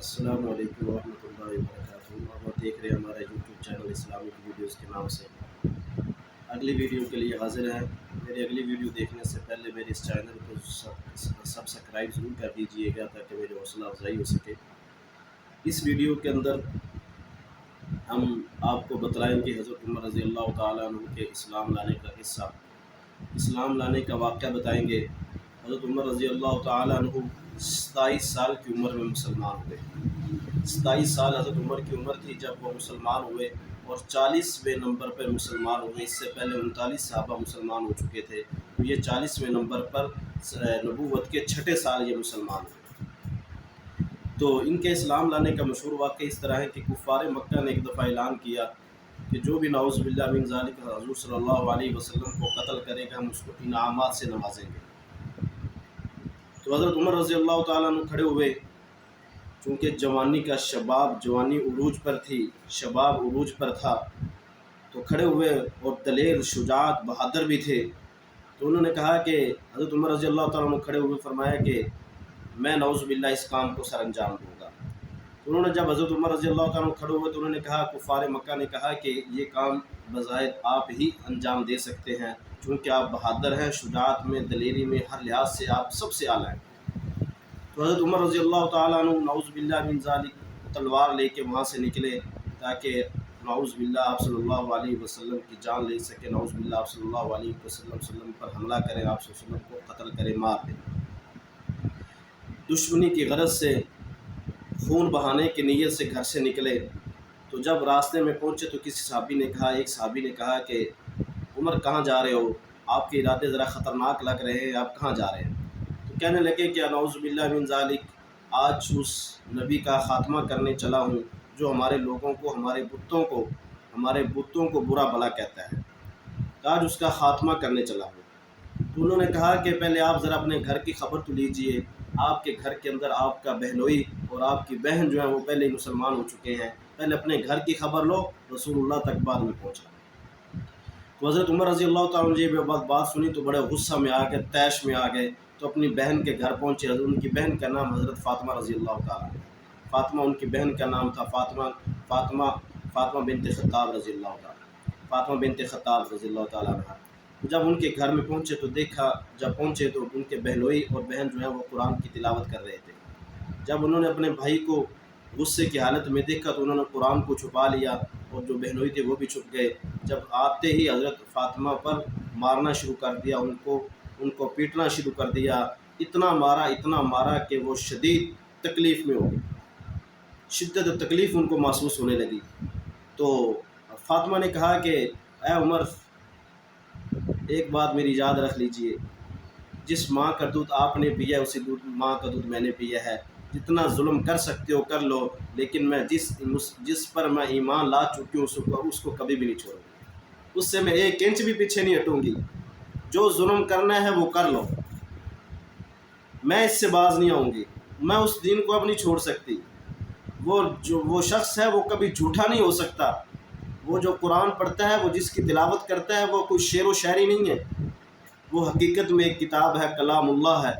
अस्सलाम वालेकुम रहमतुल्लाहि वबरकातुहू। आप देख रहे हैं हमारा यूट्यूब चैनल इस्लामिक वीडियोज़ के नाम से। अगली वीडियो के लिए हाज़िर हैं। मेरी अगली वीडियो देखने से पहले मेरे इस चैनल को सब्सक्राइब ज़रूर कर दीजिएगा ताकि मेरी हौसला अफजाई हो सके। इस वीडियो के अंदर हम आपको बतलाएँगे हज़रत उमर रज़ी अल्लाह ताला अन्हु के इस्लाम लाने का किस्सा, इस्लाम लाने का वाक़या बताएँगे। हज़रत उमर रज़ी अल्लाह ताला अन्हु 27 साल की उम्र में मुसलमान हुए। 27 साल हज़रत उमर की उम्र थी जब वो मुसलमान हुए और 40वें नंबर पर मुसलमान हुए। इससे पहले 39 सहाबा मुसलमान हो चुके थे, तो ये 40वें नंबर पर नबूवत के 6ठे साल ये मुसलमान हुए। तो इनके इस्लाम लाने का मशहूर वाक़या इस तरह है कि कुफ़ार मक्का ने एक दफ़ा ऐलान किया कि जो भी नाउज़ बिल्लाह मिन ज़ालिक हुज़ूर सल्लल्लाहु अलैहि वसल्लम को कत्ल करेगा हम उसको इनामात से नवाजेंगे। तो हज़रत उमर रज़ी अल्लाह ताला अन्हु खड़े हुए, चूँकि जवानी का शबाब, जवानी उरूज पर थी, शबाब उरूज पर था, तो खड़े हुए और दलेर, शुजात, बहादुर भी थे। तो उन्होंने कहा कि हज़रत उमर रज़ी अल्लाह ताला अन्हु खड़े हुए फरमाया कि मैं नाउज़ु बिल्लाह इस काम को सर अंजाम दूँगा। तो उन्होंने जब हज़रत उमर रज़ी अल्लाह ताला अन्हु खड़े हुए तो उन्होंने कहा, कुफ़ार मक्का ने कहा कि ये काम बज़ाहिर आप ही अंजाम दे सकते हैं, चूँकि आप बहादुर हैं, शुजात में, दलेरी में, हर लिहाज से आप सबसे आला हैं। तो हज़रत उमर रज़ी अल्लाह ताला अन्हु नाउज़ु बिल्लाह मिन ज़ालिक तलवार लेके वहाँ से निकले ताकि नाउज़ु बिल्लाह आप सल्लल्लाहु अलैहि वसल्लम की जान ले सके, नाउज़ु बिल्लाह आप सल्लल्लाहु अलैहि वसल्लम पर हमला करें, आप सल्लल्लाहु अलैहि वसल्लम को कत्ल करें, मार दें। दुश्मनी की गरज से, खून बहाने की नीयत से घर से निकले। तो जब रास्ते में पहुँचे तो किसी सहाबी ने कहा, एक सहाबी ने कहा कि उमर कहाँ जा रहे हो, आपके इरादे ज़रा ख़तरनाक लग रहे हैं, आप कहाँ जा रहे हैं? तो कहने लगे कि नाउज़ु बिल्लाह मिन ज़ालिक, आज उस नबी का ख़ात्मा करने चला हूँ जो हमारे लोगों को, हमारे बुतों को बुरा भला कहता है, तो आज उसका ख़ात्मा करने चला हूँ। तो उन्होंने कहा कि पहले आप ज़रा अपने घर की खबर तो लीजिए, आपके घर के अंदर आपका बहनोई और आपकी बहन जो है वो पहले ही मुसलमान हो चुके हैं, पहले अपने घर की खबर लो, रसूलुल्लाह तक बाद में पहुँचा। तो हज़रत उमर रज़ी अल्लाह ताला अन्हु जब बात सुनी तो बड़े गुस्सा में आ गए, तैश में आ गए। तो अपनी बहन के घर पहुँचे। उनकी बहन का नाम हज़रत फ़ातिमा रज़ी अल्लाह ताला, फ़ातिमा उनकी बहन का नाम था, फ़ातिमा बिन्त ख़त्ताब रज़ी अल्लाह ताला, फ़ातिमा बिन्त ख़त्ताब रज़ी अल्लाह ताला अन्हा। जब उनके घर में पहुँचे तो देखा, जब पहुँचे तो उनके बहनोई और बहन जो है वो कुरान की तिलावत कर रहे थे। जब उन्होंने अपने भाई को गुस्से की हालत में देखा तो उन्होंने कुरान को छुपा लिया और जो बहनोई थे वो भी छुप गए। जब आते ही हज़रत फ़ातिमा पर मारना शुरू कर दिया, उनको पीटना शुरू कर दिया। इतना मारा कि वो शदीद तकलीफ़ में हो गई, शिद्दत तकलीफ़ उनको महसूस होने लगी। तो फ़ातिमा ने कहा कि ऐ उमर, एक बात मेरी याद रख लीजिए, जिस माँ का दूध आपने पिया उसी माँ का दूध मैंने पिया है। जितना जुल्म कर सकते हो कर लो, लेकिन मैं जिस पर मैं ईमान ला चुकी हूँ उसको कभी भी नहीं छोड़ूंगी, उससे मैं 1 इंच भी पीछे नहीं हटूँगी। जो जुल्म करना है वो कर लो, मैं इससे बाज नहीं आऊँगी, मैं उस दीन को अब नहीं छोड़ सकती। वो शख्स है वो कभी झूठा नहीं हो सकता। वो जो कुरान पढ़ता है, वो जिसकी तिलावत करता है, वो कोई शेर व शायरी नहीं है, वो हकीकत में एक किताब है, कलामुल्लाह है।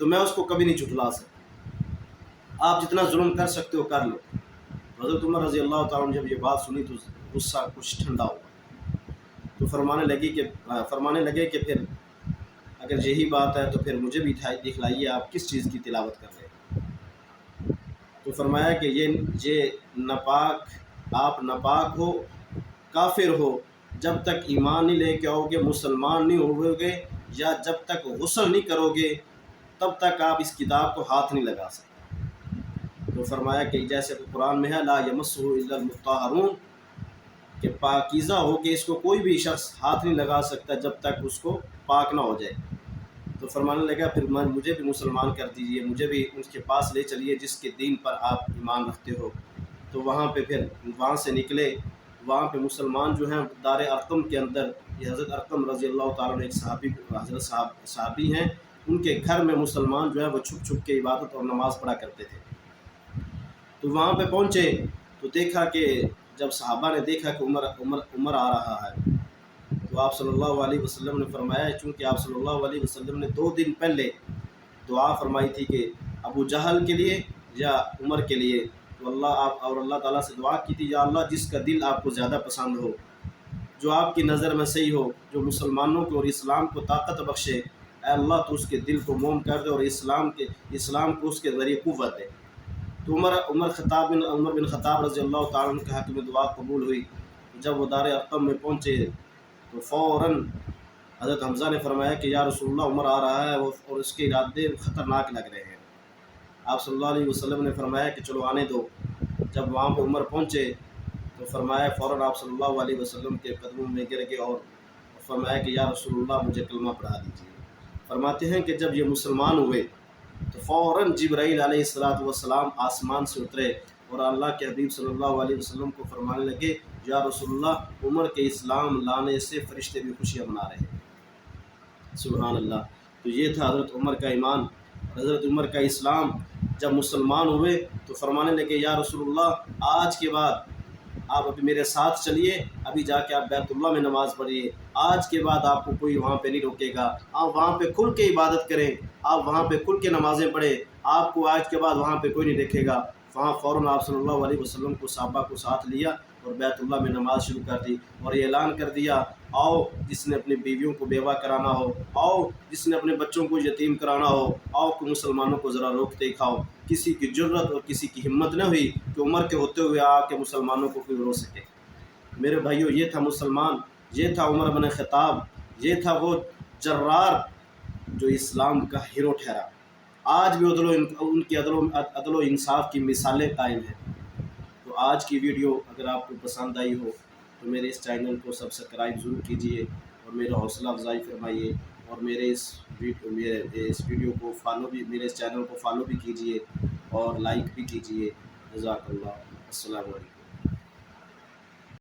तो मैं उसको कभी नहीं झुठला सकता। आप जितना जुल्म कर सकते हो कर लो। हज़रत उमर रज़ी अल्लाह ताला जब ये बात सुनी तो गुस्सा कुछ ठंडा हुआ। तो फरमाने लगे कि फिर अगर यही बात है तो फिर मुझे भी दिखलाइए आप किस चीज़ की तिलावत कर रहे हैं। तो फरमाया कि ये नापाक, आप नापाक हो, काफिर हो, जब तक ईमान नहीं लेके आओगे, मुसलमान नहीं होगे, या जब तक गुस्ल नहीं करोगे तब तक आप इस किताब को हाथ नहीं लगा सकते। तो फरमाया कि जैसे तो कुरान में है, ला यमस्सुहु इल्लल मुत्तहरून, कि पाकीज़ा हो के इसको कोई भी शख्स हाथ नहीं लगा सकता जब तक उसको पाक ना हो जाए। तो फरमाने लगा फिर मुझे भी मुसलमान कर दीजिए, मुझे भी उसके पास ले चलिए जिसके दीन पर आप ईमान रखते हो। तो वहाँ से निकले। वहाँ पे मुसलमान जो हैं दार अरक़म के अंदर, ये हज़रत अरक़म रज़ी अल्लाह ताला ने एक सहाबी हैं, उनके घर में मुसलमान जो है वो छुप छुप के इबादत और नमाज़ पढ़ा करते थे। तो वहाँ पे पहुँचे तो देखा कि जब सहाबा ने देखा कि उमर आ रहा है, तो आप सल्लल्लाहु अलैहि वसल्लम ने फरमाया, चूँकि आप सल्लल्लाहु अलैहि वसल्लम ने 2 दिन पहले दुआ फरमाई थी कि अबू जहल के लिए یا عمر کے لیے، تو اللہ تعالیٰ سے دعا کی تھی، یا اللہ جس کا دل آپ کو زیادہ پسند ہو، جو آپ کی نظر میں صحیح ہو، جو مسلمانوں کو اور اسلام کو طاقت بخشے، اے اللہ تو اس کے دل کو موم کر دے اور اسلام کو اس کے ذریعے قوت دے۔ تو عمر بن خطاب رضی اللہ تعالیٰ عنہ کے حق میں دعا قبول ہوئی۔ جب وہ دار ارقم میں پہنچے تو فوراً حضرت حمزہ نے فرمایا کہ یا رسول اللہ عمر آ رہا ہے اور اس کے ارادے خطرناک لگ رہے ہیں۔ آپ صلی اللہ علیہ وسلم نے فرمایا کہ چلو آنے دو۔ جب وہاں پہ عمر پہنچے تو فرمایا، فوراً آپ صلی اللہ علیہ وسلم کے قدموں میں گر کے اور فرمایا کہ یا رسول اللہ مجھے کلمہ پڑھا دیجیے۔ فرماتے ہیں کہ جب یہ مسلمان ہوئے تو فوراً جبرائیل علیہ السلام آسمان سے اترے اور اللہ کے حبیب صلی اللہ علیہ وسلم کو فرمانے لگے، یا رسول اللہ عمر کے اسلام لانے سے فرشتے بھی خوشیاں منا رہے ہیں۔ سبحان اللہ۔ تو یہ تھا حضرت عمر کا ایمان اور حضرت عمر کا اسلام۔ جب مسلمان ہوئے تو فرمانے لگے، یا رسول اللہ آج کے بعد آپ ابھی میرے ساتھ چلیے، ابھی جا کے آپ بیت اللہ میں نماز پڑھیے، آج کے بعد آپ کو کوئی وہاں پہ نہیں روکے گا، آپ وہاں پہ کھل کے عبادت کریں، آپ وہاں پہ کھل کے نمازیں پڑھیں، آپ کو آج کے بعد وہاں پہ کوئی نہیں دیکھے گا۔ وہاں فوراً آپ صلی اللہ علیہ وسلم کو صحابہ کو ساتھ لیا اور بیت اللہ میں نماز شروع کر دی اور یہ اعلان کر دیا، آؤ جس نے اپنی بیویوں کو بیوہ کرانا ہو، آؤ جس نے اپنے بچوں کو یتیم کرانا ہو، آؤ کہ مسلمانوں کو ذرا روک دکھاؤ۔ کسی کی جرت اور کسی کی ہمت نہ ہوئی کہ عمر کے ہوتے ہوئے آ کے مسلمانوں کو کوئی روک سکے۔ میرے بھائیوں، یہ تھا مسلمان، یہ تھا عمر بن خطاب، یہ تھا وہ جرار جو اسلام کا ہیرو ٹھہرا۔ آج بھی ان کی عدل و انصاف کی مثالیں قائم ہیں۔ تو آج کی ویڈیو اگر آپ کو پسند آئی ہو تو میرے اس چینل کو سبسکرائب ضرور کیجئے اور میرا حوصلہ افزائی فرمائیے، اور میرے اس ویڈیو کو میرے اس چینل کو فالو بھی کیجئے اور لائک بھی کیجئے۔ جزاک اللہ۔ السلام علیکم۔